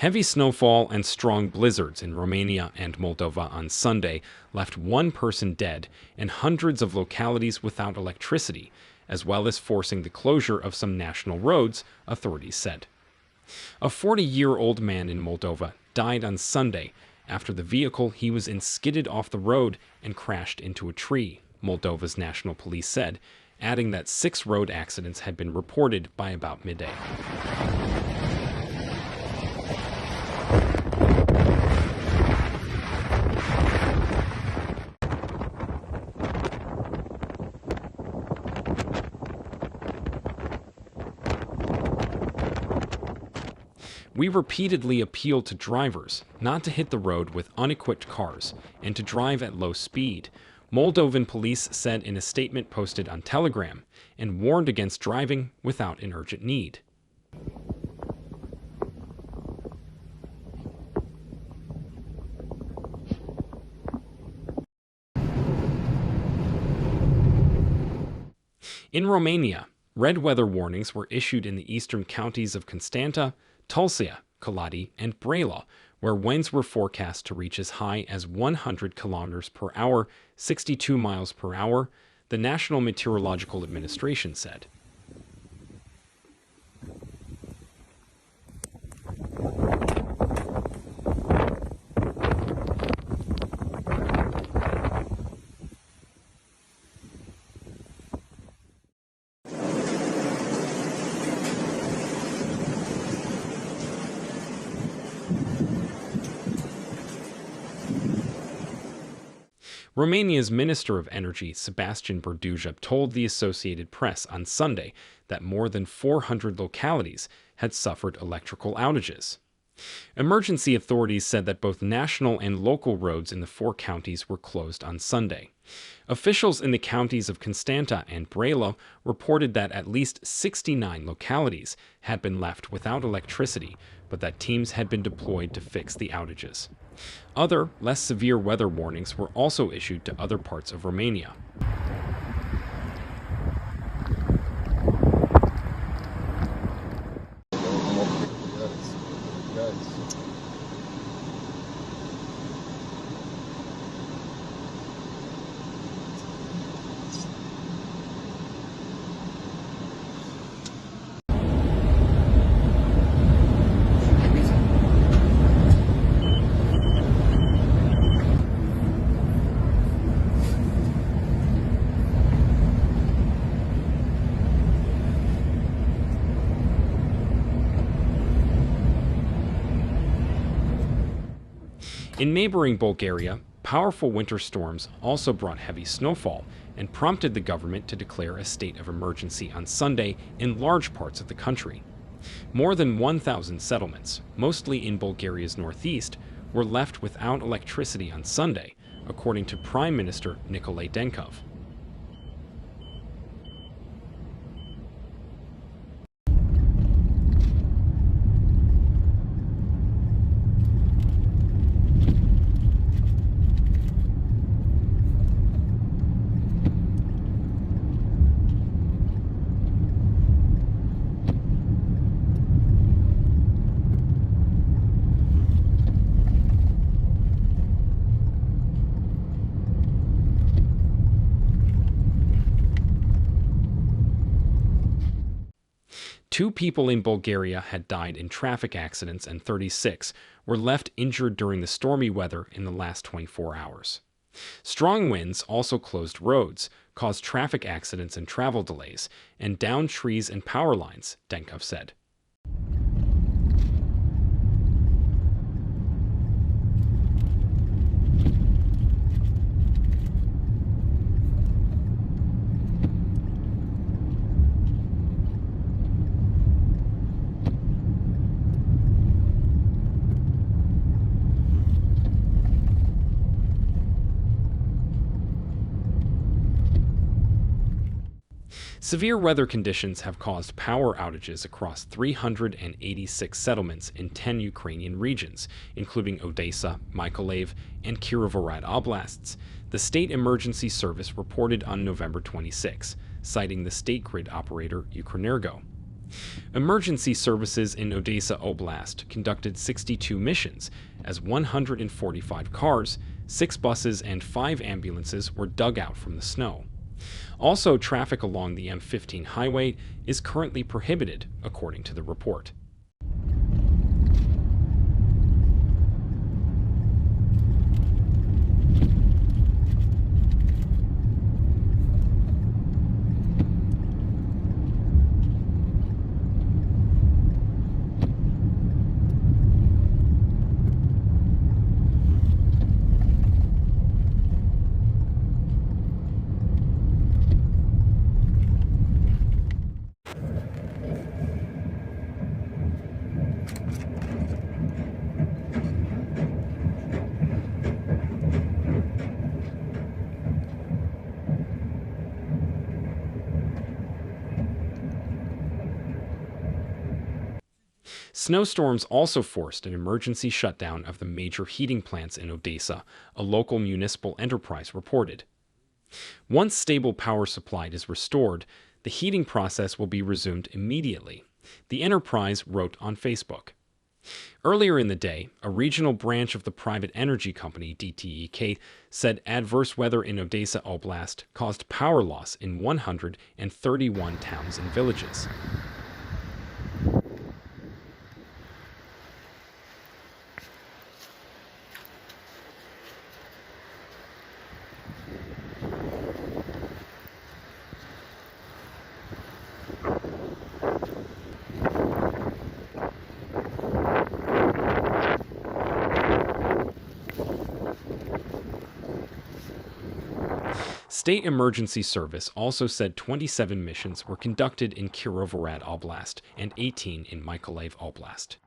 Heavy snowfall and strong blizzards in Romania and Moldova on Sunday left one person dead and hundreds of localities without electricity, as well as forcing the closure of some national roads, authorities said. A 40-year-old man in Moldova died on Sunday after the vehicle he was in skidded off the road and crashed into a tree, Moldova's national police said, adding that 6 road accidents had been reported by about midday. We repeatedly appeal to drivers not to hit the road with unequipped cars and to drive at low speed, Moldovan police said in a statement posted on Telegram, and warned against driving without an urgent need. In Romania, red weather warnings were issued in the eastern counties of Constanta, Tulcea, Calati, and Brăila, where winds were forecast to reach as high as 100 kilometers per hour, 62 miles per hour, the National Meteorological Administration said. Romania's Minister of Energy, Sebastian Berduja, told the Associated Press on Sunday that more than 400 localities had suffered electrical outages. Emergency authorities said that both national and local roads in the 4 counties were closed on Sunday. Officials in the counties of Constanta and Brăila reported that at least 69 localities had been left without electricity, but that teams had been deployed to fix the outages. Other, less severe weather warnings were also issued to other parts of Romania. In neighboring Bulgaria, powerful winter storms also brought heavy snowfall and prompted the government to declare a state of emergency on Sunday in large parts of the country. More than 1,000 settlements, mostly in Bulgaria's northeast, were left without electricity on Sunday, according to Prime Minister Nicolae Denkov. Two people in Bulgaria had died in traffic accidents and 36 were left injured during the stormy weather in the last 24 hours. Strong winds also closed roads, caused traffic accidents and travel delays, and downed trees and power lines, Denkov said. Severe weather conditions have caused power outages across 386 settlements in 10 Ukrainian regions, including Odessa, Mykolaiv, and Kirovohrad oblasts, the State Emergency Service reported on November 26, citing the state grid operator Ukrenergo. Emergency services in Odessa Oblast conducted 62 missions, as 145 cars, 6 buses, and 5 ambulances were dug out from the snow. Also, traffic along the M15 highway is currently prohibited, according to the report. Snowstorms also forced an emergency shutdown of the major heating plants in Odessa, a local municipal enterprise reported. Once stable power supply is restored, the heating process will be resumed immediately, the enterprise wrote on Facebook. Earlier in the day, a regional branch of the private energy company DTEK said adverse weather in Odessa Oblast caused power loss in 131 towns and villages. State Emergency Service also said 27 missions were conducted in Kirovohrad Oblast and 18 in Mykolaiv Oblast.